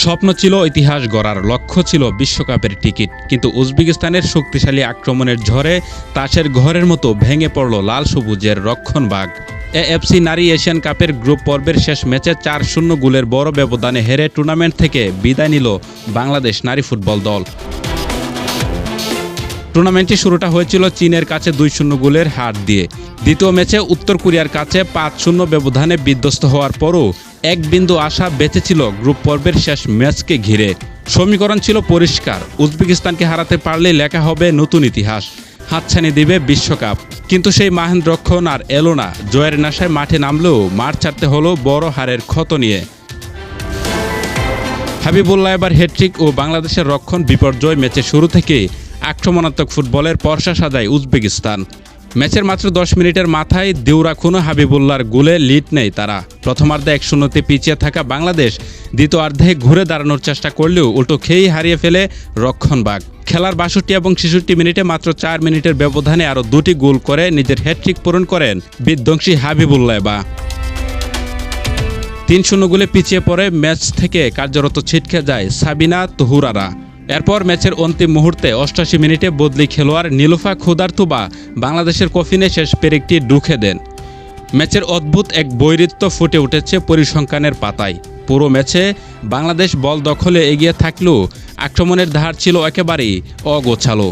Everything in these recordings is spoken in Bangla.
স্বপ্ন ছিল ইতিহাস গড়ার, লক্ষ্য ছিল বিশ্বকাপের টিকিট। কিন্তু উজবেকিস্তানের শক্তিশালী আক্রমণের ঝড়ে তাসের ঘরের মতো ভেঙে পড়ল লাল সবুজের রক্ষণভাগ। এএফসি নারী এশিয়ান কাপের গ্রুপ পর্বের শেষ ম্যাচে ৪-০ গোলের বড় ব্যবধানে হেরে টুর্নামেন্ট থেকে বিদায় নিল বাংলাদেশ নারী ফুটবল দল। টুর্নামেন্টটি শুরুটা হয়েছিল চীনের কাছে ২-০ গোলের হার দিয়ে। দ্বিতীয় ম্যাচে উত্তর কোরিয়ার কাছে ৫-০ ব্যবধানে বিধ্বস্ত হওয়ার পরও এক বিন্দু আশা বেঁচেছিল গ্রুপ পর্বের শেষ ম্যাচকে ঘিরে। সমীকরণ ছিল পরিষ্কার, উজবেকিস্তানকে হারাতে পারলেই লেখা হবে নতুন ইতিহাস, হাতছানি দিবে বিশ্বকাপ। কিন্তু সেই মাহেন্দ্রক্ষণ আর এলো না। জয়ের নেশায় মাঠে নামলেও মাঠ ছাড়তে হলো বড় হারের ক্ষত নিয়ে। হাবিবুল্লাহ এবার হ্যাট্রিক ও বাংলাদেশের রক্ষণ বিপর্যয়। ম্যাচের শুরু থেকে আক্রমণাত্মক ফুটবলের পরশা সাজায় উজবেকিস্তান। ম্যাচের মাত্র ১০ মিনিটের মাথায় দেউরাখুনো হাবিবুল্লাহর গোলে লিড নেয় তারা। প্রথমার্ধে ১-০তে পিছিয়ে থাকা বাংলাদেশ দ্বিতীয়ার্ধে ঘুরে দাঁড়ানোর চেষ্টা করলেও উল্টো খেয়েই হারিয়ে ফেলে রক্ষণভাগ। খেলার ৬২ এবং ৬৬ মিনিটে মাত্র ৪ মিনিটের ব্যবধানে আরও ২টি গোল করে নিজের হ্যাট্রিক পূরণ করেন বিধ্বংসী হাবিবুল্লাহ। ৩-০ গোলে পিছিয়ে পড়ে ম্যাচ থেকে কার্যরত ছিটকে যায় সাবিনা তহুরারা। এরপর ম্যাচের অন্তিম মুহূর্তে ৮৮ মিনিটে বদলি খেলোয়াড় নীলুফা খুদারতুবা বাংলাদেশের কফিনে শেষ পেরেকটি ঢুকে দেন। ম্যাচের অদ্ভুত এক বৈরিত্ব ফুটে উঠেছে পরিসংখ্যানের পাতায়। পুরো ম্যাচে বাংলাদেশ বল দখলে এগিয়ে থাকলেও আক্রমণের ধার ছিল একেবারেই অগোছালো।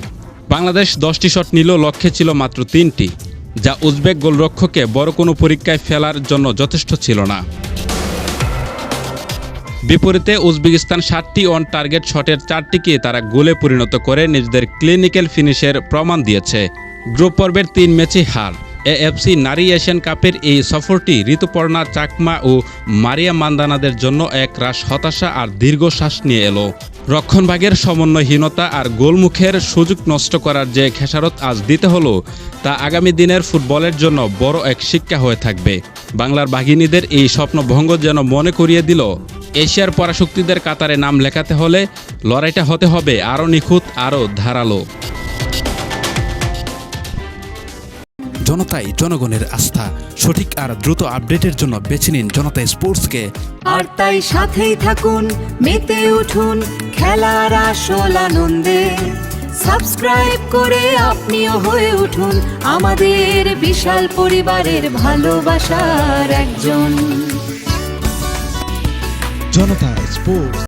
বাংলাদেশ ১০টি শট নিলেও লক্ষ্যে ছিল মাত্র ৩টি, যা উজবেক গোলরক্ষককে বড় কোনো পরীক্ষায় ফেলার জন্য যথেষ্ট ছিল না। বিপরীতে উজবেকিস্তান ৭টি অন টার্গেট শটের ৪টিকে তারা গোলে পরিণত করে নিজেদের ক্লিনিক্যাল ফিনিশের প্রমাণ দিয়েছে। গ্রুপ পর্বের ৩ ম্যাচে হার। এএফসি নারী এশিয়ান কাপের এই সফরটি ঋতুপর্ণা চাকমা ও মারিয়া মান্দানাদের জন্য এক রাশ হতাশা আর দীর্ঘশ্বাস নিয়ে এলো। রক্ষণভাগের সমন্বয়হীনতা আর গোলমুখের সুযোগ নষ্ট করার যে খেসারত আজ দিতে হলো, তা আগামী দিনের ফুটবলের জন্য বড় এক শিক্ষা হয়ে থাকবে। বাংলার বাঘিনীদের এই স্বপ্নভঙ্গ যেন মনে করিয়ে দিল, এশিয়ার পরাশক্তিদের কাতারে নাম লেখাতে হলে লড়াইটা হতে হবে আরও নিখুঁত, আরও ধারালো। জনতাই জনগণের আস্থা, সঠিক আর দ্রুত আপডেটের জন্য বেছে নিন জনতা স্পোর্টসকে। আর তাই সাথেই থাকুন, মেতে উঠুন খেলার আসল আনন্দে। সাবস্ক্রাইব করে আপনিও হয়ে উঠুন আমাদের বিশাল পরিবারের ভালোবাসার একজন। জনতা স্পোর্টস।